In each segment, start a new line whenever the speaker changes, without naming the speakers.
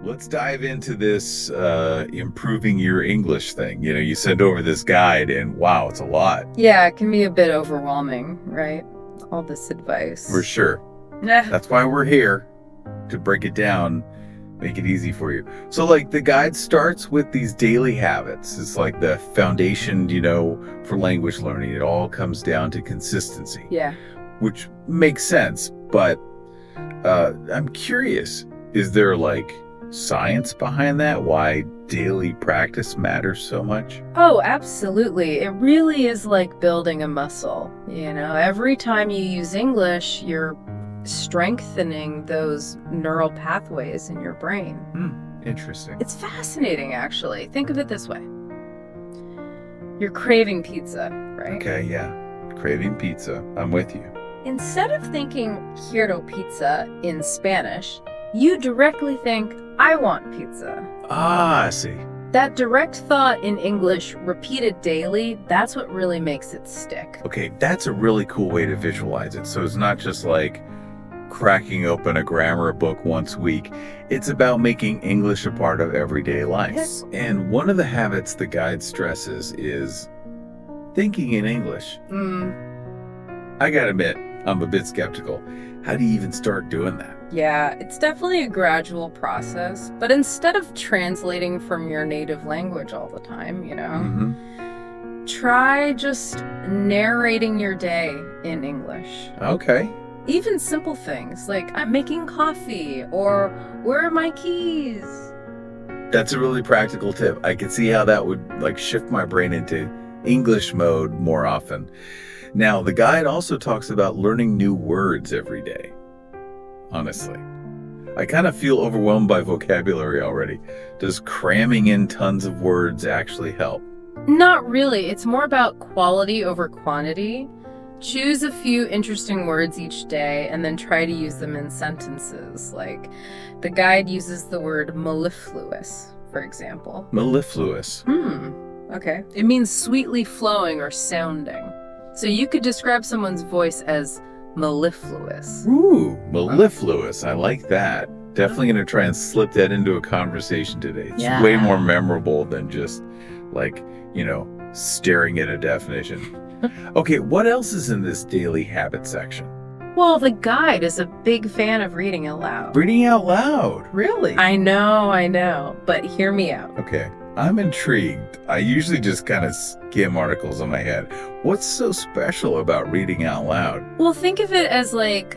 let's dive into this improving your English thing. You send over this guide and wow, it's a lot.
Yeah, it can be a bit overwhelming, right? All this advice.
For sure.
Yeah.
That's why we're here, to break it down, make it easy for you. So like the guide starts with these daily habits. It's like the foundation, for language learning. It all comes down to consistency.
Yeah.
Which makes sense, but I'm curious, is there like science behind that? Why daily practice matters so much?
Oh, absolutely. It really is like building a muscle. Every time you use English, you're strengthening those neural pathways in your brain.
Interesting.
It's fascinating, actually. Think of it this way. You're craving pizza, right?
Okay, yeah. Craving pizza. I'm with you.
Instead of thinking quiero pizza in Spanish, you directly think, I want pizza.
I see.
That direct thought in English, repeated daily, that's what really makes it stick.
Okay, that's a really cool way to visualize it. So it's not just like cracking open a grammar book once a week. It's about making English a part of everyday life.
Yes.
And one of the habits the guide stresses is thinking in English. I gotta admit, I'm a bit skeptical. How do you even start doing that?
Yeah, it's definitely a gradual process, but instead of translating from your native language all the time, try just narrating your day in English.
Okay.
Even simple things like, I'm making coffee, or where are my keys?
That's a really practical tip. I can see how that would like shift my brain into English mode more often. Now, the guide also talks about learning new words every day. Honestly, I kind of feel overwhelmed by vocabulary already. Does cramming in tons of words actually help?
Not really. It's more about quality over quantity. Choose a few interesting words each day and then try to use them in sentences. Like the guide uses the word mellifluous, for example.
Mellifluous.
Okay. It means sweetly flowing or sounding. So you could describe someone's voice as mellifluous.
Ooh, mellifluous. I like that. Definitely going to try and slip that into a conversation today. It's way more memorable than just like, staring at a definition. Okay, what else is in this daily habit section?
Well, the guide is a big fan of reading out loud.
Reading out loud? Really?
I know, but hear me out.
Okay, I'm intrigued. I usually just kind of skim articles in my head. What's so special about reading out loud?
Well, think of it as like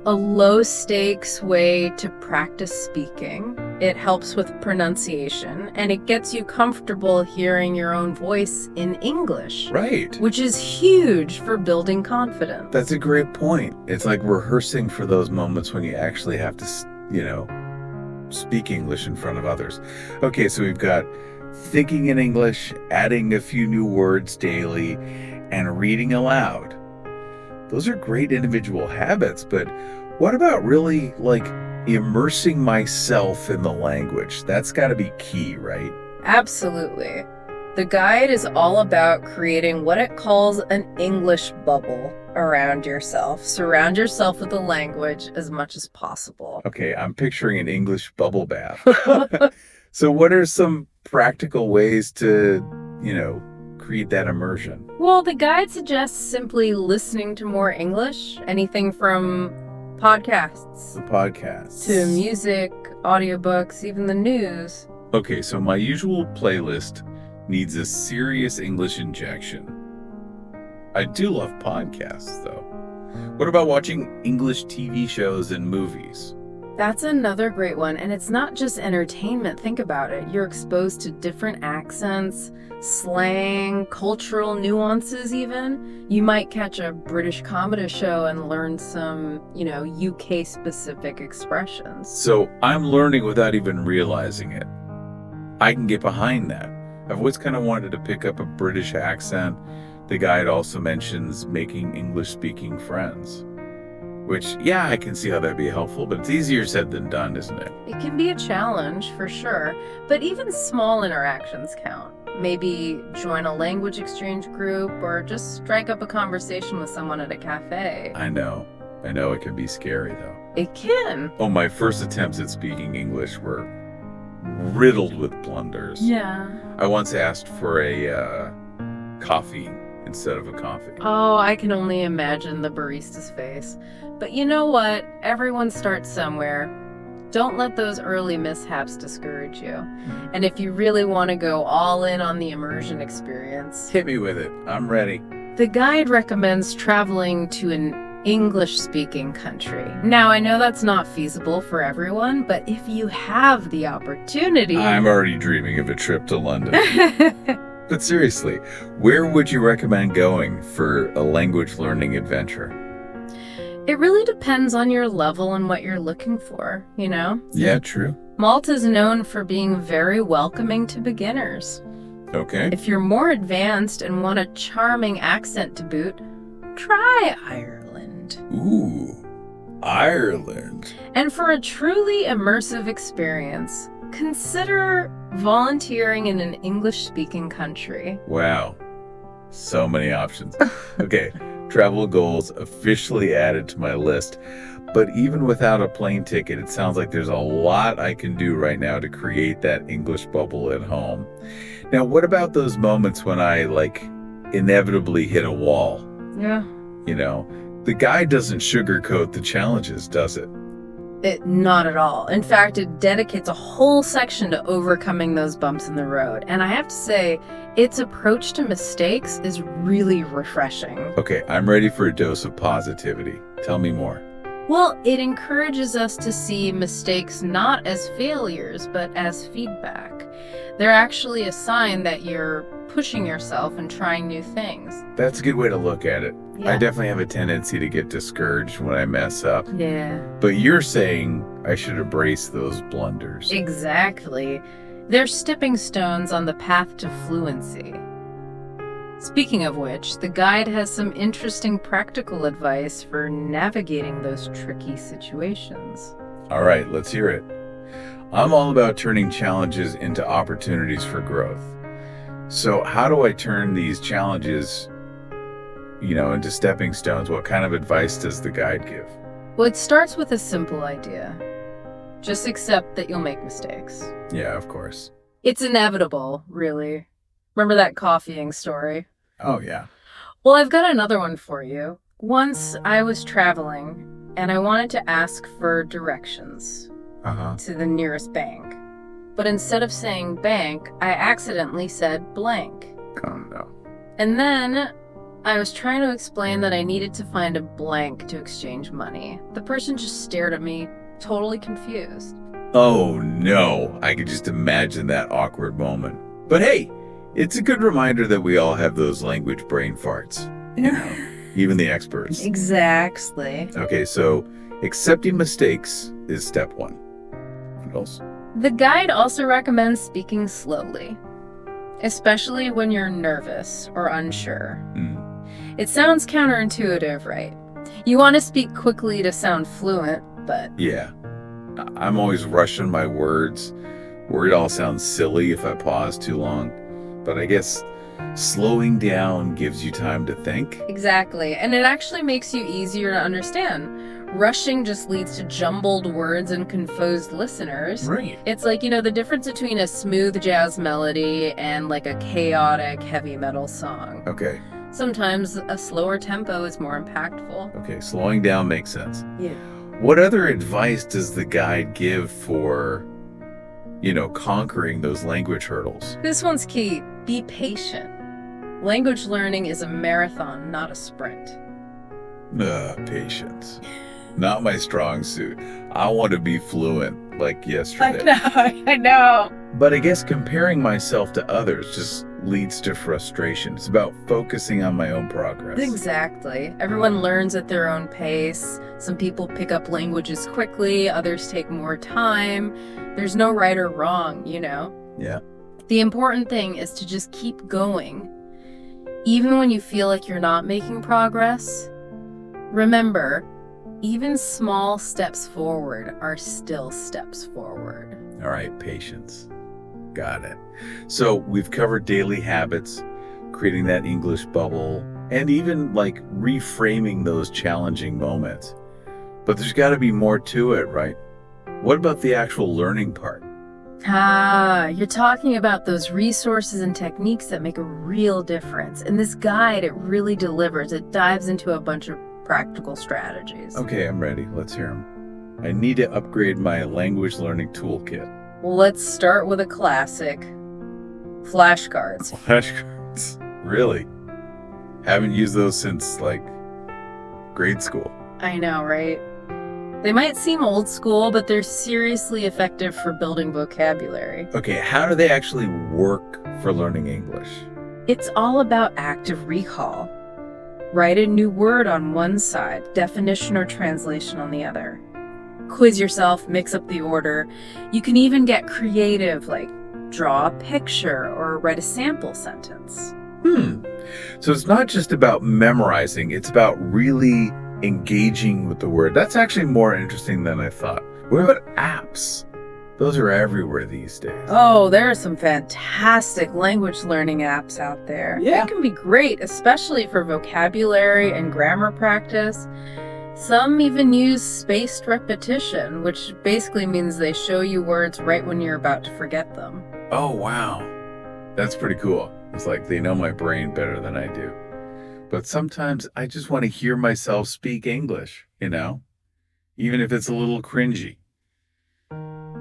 a low-stakes way to practice speaking. It helps with pronunciation, and it gets you comfortable hearing your own voice in English.
Right.
Which is huge for building confidence.
That's a great point. It's like rehearsing for those moments when you actually have to, speak English in front of others. Okay, so we've got thinking in English, adding a few new words daily, and reading aloud. Those are great individual habits, but what about really like immersing myself in the language? That's got to be key, right?
Absolutely. The guide is all about creating what it calls an English bubble around yourself. Surround yourself with the language as much as possible.
Okay, I'm picturing an English bubble bath. So what are some practical ways to, create that immersion?
Well, the guide suggests simply listening to more English, anything from podcasts to music, audiobooks, even the news.
Okay, so my usual playlist needs a serious English injection. I do love podcasts, though. What about watching English TV shows and movies?
That's another great one, and it's not just entertainment. Think about it. You're exposed to different accents, slang, cultural nuances even. You might catch a British comedy show and learn some, UK-specific expressions.
So I'm learning without even realizing it. I can get behind that. I've always kind of wanted to pick up a British accent. The guide also mentions making English-speaking friends. Which, yeah, I can see how that'd be helpful, but it's easier said than done, isn't it?
It can be a challenge, for sure, but even small interactions count. Maybe join a language exchange group or just strike up a conversation with someone at a cafe.
I know. I know it can be scary, though.
It can.
Oh, my first attempts at speaking English were riddled with blunders.
Yeah.
I once asked for a coffee instead of a coffee.
Oh, I can only imagine the barista's face. But you know what? Everyone starts somewhere. Don't let those early mishaps discourage you. And if you really want to go all in on the immersion experience,
Hit me with it. I'm ready.
the guide recommends traveling to an English-speaking country. Now, I know that's not feasible for everyone, but if you have the opportunity...
I'm already dreaming of a trip to London. But seriously, where would you recommend going for a language learning adventure?
It really depends on your level and what you're looking for, you know?
Yeah, true.
Malta is known for being very welcoming to beginners.
Okay.
If you're more advanced and want a charming accent to boot, try Ireland.
Ooh, Ireland.
And for a truly immersive experience, consider volunteering in an English-speaking country.
Wow. So many options. Okay, travel goals officially added to my list. But even without a plane ticket, it sounds like there's a lot I can do right now to create that English bubble at home. Now, what about those moments when I, inevitably hit a wall?
Yeah.
You know, the guide doesn't sugarcoat the challenges, does it?
Not at all. In fact, it dedicates a whole section to overcoming those bumps in the road. And I have to say, its approach to mistakes is really refreshing.
Okay, I'm ready for a dose of positivity. Tell me more.
Well, it encourages us to see mistakes not as failures, but as feedback. They're actually a sign that you're pushing yourself and trying new things.
That's a good way to look at it.
Yeah.
I definitely have a tendency to get discouraged when I mess up.
Yeah.
But you're saying I should embrace those blunders.
Exactly. They're stepping stones on the path to fluency. Speaking of which, the guide has some interesting practical advice for navigating those tricky situations.
All right, let's hear it. I'm all about turning challenges into opportunities for growth. So how do I turn these challenges, into stepping stones? What kind of advice does the guide give?
Well, it starts with a simple idea. Just accept that you'll make mistakes.
Yeah, of course.
It's inevitable, really. Remember that coffeeing story?
Oh, yeah.
Well, I've got another one for you. Once I was traveling, and I wanted to ask for directions to the nearest bank. But instead of saying bank, I accidentally said blank.
Oh, no.
And then I was trying to explain that I needed to find a blank to exchange money. The person just stared at me, totally confused.
Oh, no. I could just imagine that awkward moment. But hey, it's a good reminder that we all have those language brain farts. Even the experts.
Exactly.
Okay, so accepting mistakes is step one. What else?
The guide also recommends speaking slowly, especially when you're nervous or unsure. It sounds counterintuitive, right? You want to speak quickly to sound fluent, but...
Yeah. I'm always rushing my words. Worried I'll sound silly if I pause too long. But I guess slowing down gives you time to think.
Exactly, and it actually makes you easier to understand. Rushing just leads to jumbled words and confused listeners.
Right.
It's like, the difference between a smooth jazz melody and a chaotic heavy metal song.
Okay.
Sometimes a slower tempo is more impactful.
Okay, slowing down makes sense.
Yeah.
What other advice does the guide give for, conquering those language hurdles?
This one's key. Be patient. Language learning is a marathon, not a sprint.
Patience. Not my strong suit. I want to be fluent like yesterday.
I know.
But I guess comparing myself to others just leads to frustration. It's about focusing on my own progress.
Exactly. Everyone learns at their own pace. Some people pick up languages quickly, others take more time. There's no right or wrong,
Yeah.
The important thing is to just keep going. Even when you feel like you're not making progress, remember, even small steps forward are still steps forward.
All right, patience. Got it. So we've covered daily habits, creating that English bubble, and even reframing those challenging moments. But there's got to be more to it, right? What about the actual learning part?
Ah, you're talking about those resources and techniques that make a real difference. In this guide, it really delivers. It dives into a bunch of practical strategies.
Okay, I'm ready. Let's hear them. I need to upgrade my language learning toolkit.
Well, let's start with a classic, flashcards.
Flashcards. Really? Haven't used those since, like, grade school.
I know, right? They might seem old school, but they're seriously effective for building vocabulary.
Okay, how do they actually work for learning English?
It's all about active recall. Write a new word on one side, definition or translation on the other. Quiz yourself, mix up the order. You can even get creative, like draw a picture or write a sample sentence.
So it's not just about memorizing, it's about really engaging with the word. That's actually more interesting than I thought. What about apps? Those are everywhere these days.
Oh, there are some fantastic language learning apps out there.
Yeah.
It can be great, especially for vocabulary and grammar practice. Some even use spaced repetition, which basically means they show you words right when you're about to forget them.
Oh, wow. That's pretty cool. It's like they know my brain better than I do. But sometimes I just want to hear myself speak English, even if it's a little cringy.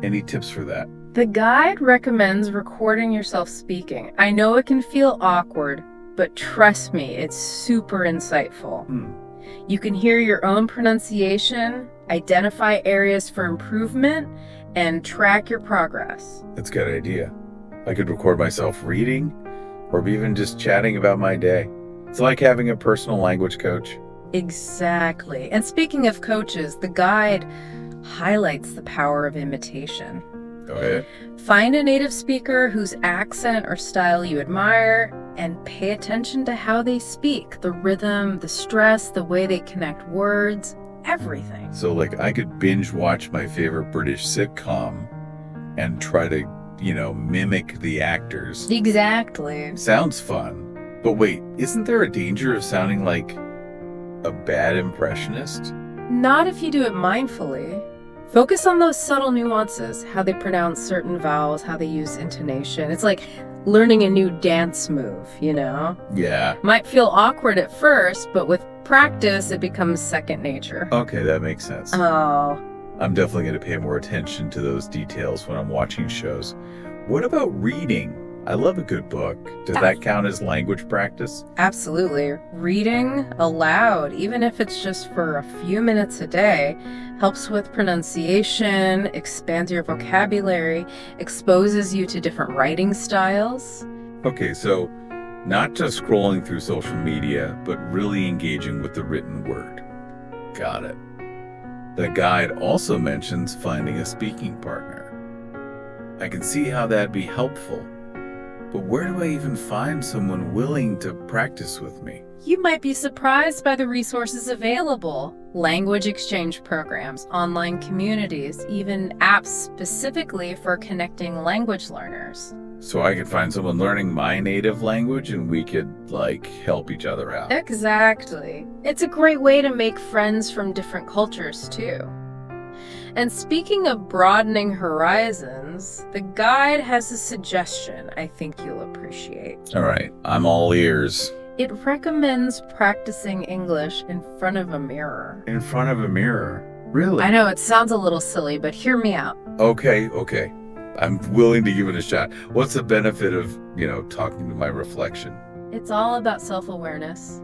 Any tips for that?
The guide recommends recording yourself speaking. I know it can feel awkward, but trust me, it's super insightful. You can hear your own pronunciation, identify areas for improvement, and track your progress.
That's a good idea. I could record myself reading or even just chatting about my day. It's like having a personal language coach.
Exactly. And speaking of coaches, the guide highlights the power of imitation.
Go ahead.
Find a native speaker whose accent or style you admire and pay attention to how they speak, the rhythm, the stress, the way they connect words, everything.
So like I could binge watch my favorite British sitcom and try to, mimic the actors.
Exactly.
Sounds fun. But wait, isn't there a danger of sounding like a bad impressionist?
Not if you do it mindfully. Focus on those subtle nuances, how they pronounce certain vowels, how they use intonation. It's like learning a new dance move,
Yeah.
Might feel awkward at first, but with practice, it becomes second nature.
Okay, that makes sense.
Oh,
I'm definitely going to pay more attention to those details when I'm watching shows. What about reading? I love a good book. Does that count as language practice?
absolutely. Reading aloud, even if it's just for a few minutes a day, helps with pronunciation, expands your vocabulary, exposes you to different writing styles.
Okay, so not just scrolling through social media, but really engaging with the written word. Got it. The guide also mentions finding a speaking partner. I can see how that'd be helpful. But where do I even find someone willing to practice with me?
You might be surprised by the resources available. Language exchange programs, online communities, even apps specifically for connecting language learners.
So I could find someone learning my native language and we could, help each other out.
Exactly. It's a great way to make friends from different cultures, too. And speaking of broadening horizons, the guide has a suggestion I think you'll appreciate.
All right, I'm all ears.
It recommends practicing English in front of a mirror.
In front of a mirror? Really?
I know it sounds a little silly, but hear me out.
Okay. I'm willing to give it a shot. What's the benefit of, talking to my reflection?
It's all about self-awareness.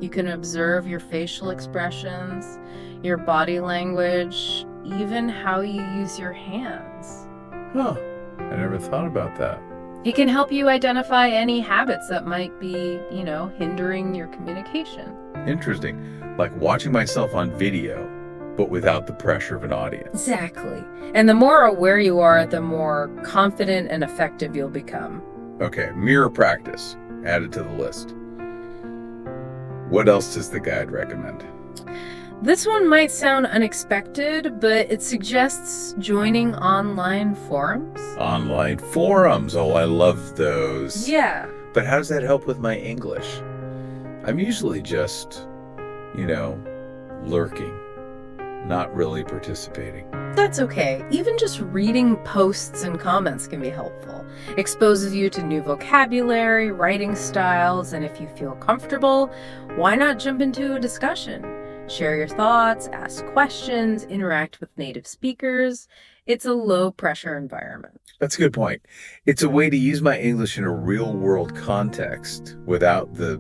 You can observe your facial expressions, your body language, even how you use your hands.
Huh. I never thought about that.
It can help you identify any habits that might be, hindering your communication.
Interesting. Like watching myself on video, but without the pressure of an audience.
Exactly. And the more aware you are, the more confident and effective you'll become.
Okay, mirror practice. Added to the list. What else does the guide recommend?
This one might sound unexpected, but it suggests joining online forums.
Online forums. Oh, I love those.
Yeah.
But how does that help with my English? I'm usually just, lurking. not really participating.
That's okay. Even just reading posts and comments can be helpful. Exposes you to new vocabulary, writing styles, and if you feel comfortable, why not jump into a discussion? Share your thoughts, ask questions, interact with native speakers. It's a low-pressure environment.
That's a good point. It's a way to use my English in a real-world context without the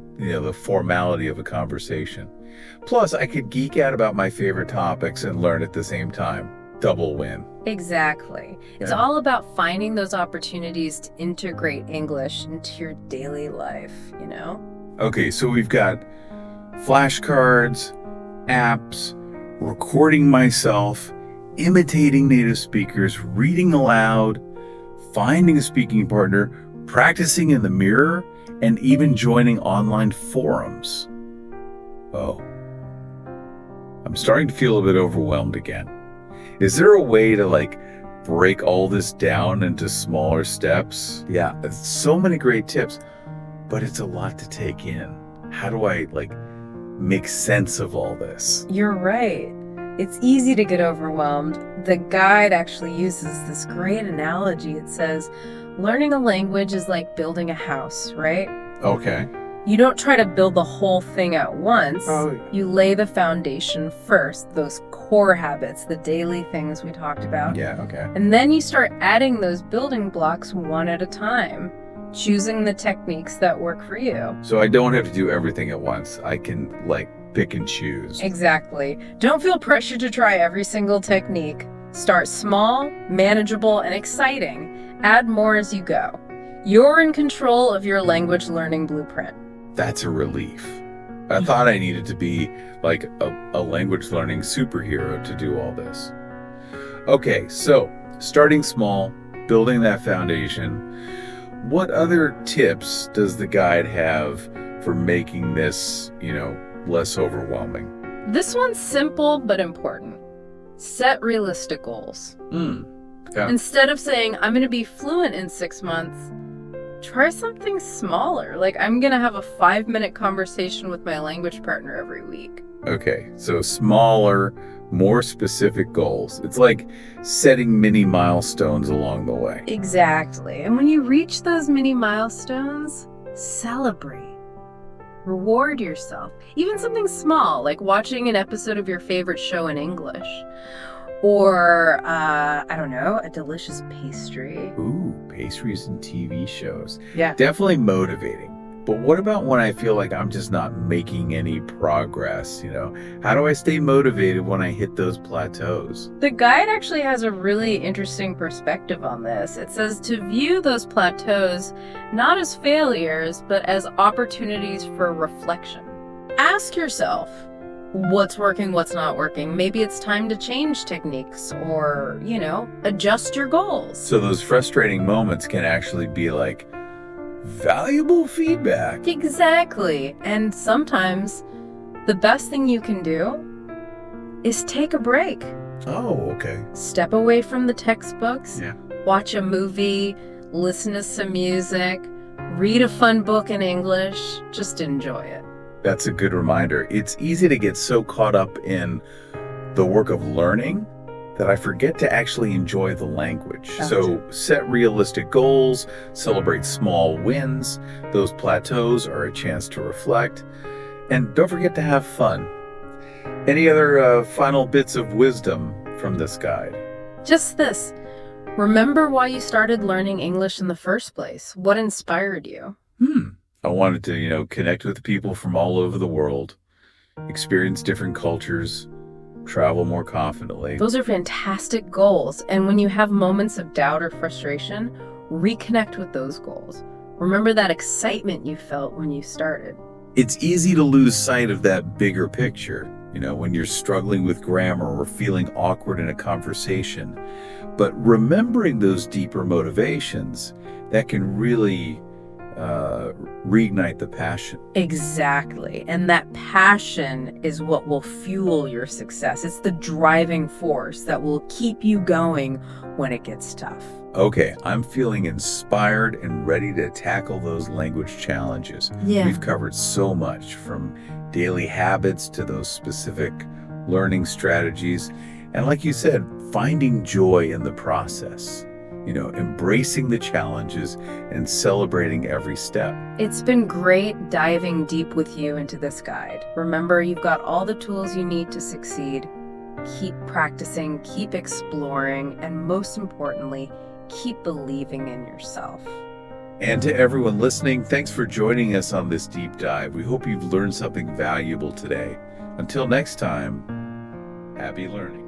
formality of a conversation. Plus, I could geek out about my favorite topics and learn at the same time. Double win.
Exactly. It's
Yeah.
all about finding those opportunities to integrate English into your daily life, you know?
Okay, so we've got flashcards, apps, recording myself, imitating native speakers, reading aloud, finding a speaking partner, practicing in the mirror, and even joining online forums. Oh, I'm starting to feel a bit overwhelmed again. Is there a way to break all this down into smaller steps? Yeah, so many great tips, but it's a lot to take in. How do I make sense of all this?
You're right. It's easy to get overwhelmed. The guide actually uses this great analogy. It says, learning a language is like building a house, right?
Okay.
You don't try to build the whole thing at once.
Oh.
You lay the foundation first, those core habits, the daily things we talked about.
Yeah, okay.
And then you start adding those building blocks one at a time, choosing the techniques that work for you.
So I don't have to do everything at once. I can pick and choose.
Exactly. Don't feel pressured to try every single technique. Start small, manageable, and exciting. Add more as you go. You're in control of your language learning blueprint.
That's a relief. I thought I needed to be a language learning superhero to do all this. Okay, so starting small, building that foundation. What other tips does the guide have for making this, less overwhelming?
This one's simple but important. Set realistic goals.
Yeah.
Instead of saying, I'm going to be fluent in 6 months, try something smaller. Like, I'm going to have a 5-minute conversation with my language partner every week.
Okay, so smaller, more specific goals. It's like setting mini milestones along the way.
Exactly. And when you reach those mini milestones, celebrate. Reward yourself. Even something small, like watching an episode of your favorite show in English. Or, a delicious pastry.
Ooh, pastries and TV shows.
Yeah.
Definitely motivating. But what about when I feel like I'm just not making any progress, How do I stay motivated when I hit those plateaus?
The guide actually has a really interesting perspective on this. It says to view those plateaus not as failures, but as opportunities for reflection. Ask yourself, what's working, what's not working? Maybe it's time to change techniques or, adjust your goals.
So those frustrating moments can actually be valuable feedback.
Exactly. And sometimes the best thing you can do is take a break.
Oh, okay.
Step away from the textbooks.
Yeah.
Watch a movie, listen to some music, read a fun book in English. Just enjoy it.
That's a good reminder. It's easy to get so caught up in the work of learning that I forget to actually enjoy the language. So set realistic goals, celebrate small wins. Those plateaus are a chance to reflect. And don't forget to have fun. Any other final bits of wisdom from this guide?
Just this. Remember why you started learning English in the first place. What inspired you?
I wanted to, connect with people from all over the world, experience different cultures, travel more confidently.
Those are fantastic goals. And when you have moments of doubt or frustration, reconnect with those goals. Remember that excitement you felt when you started.
It's easy to lose sight of that bigger picture, when you're struggling with grammar or feeling awkward in a conversation. But remembering those deeper motivations, that can really reignite the passion.
Exactly. And that passion is what will fuel your success. It's the driving force that will keep you going when it gets tough.
Okay, I'm feeling inspired and ready to tackle those language challenges.
Yeah.
We've covered so much, from daily habits to those specific learning strategies, and like you said, finding joy in the process. Embracing the challenges and celebrating every step.
It's been great diving deep with you into this guide. Remember, you've got all the tools you need to succeed. Keep practicing, keep exploring, and most importantly, keep believing in yourself.
And to everyone listening, thanks for joining us on this deep dive. We hope you've learned something valuable today. Until next time, happy learning.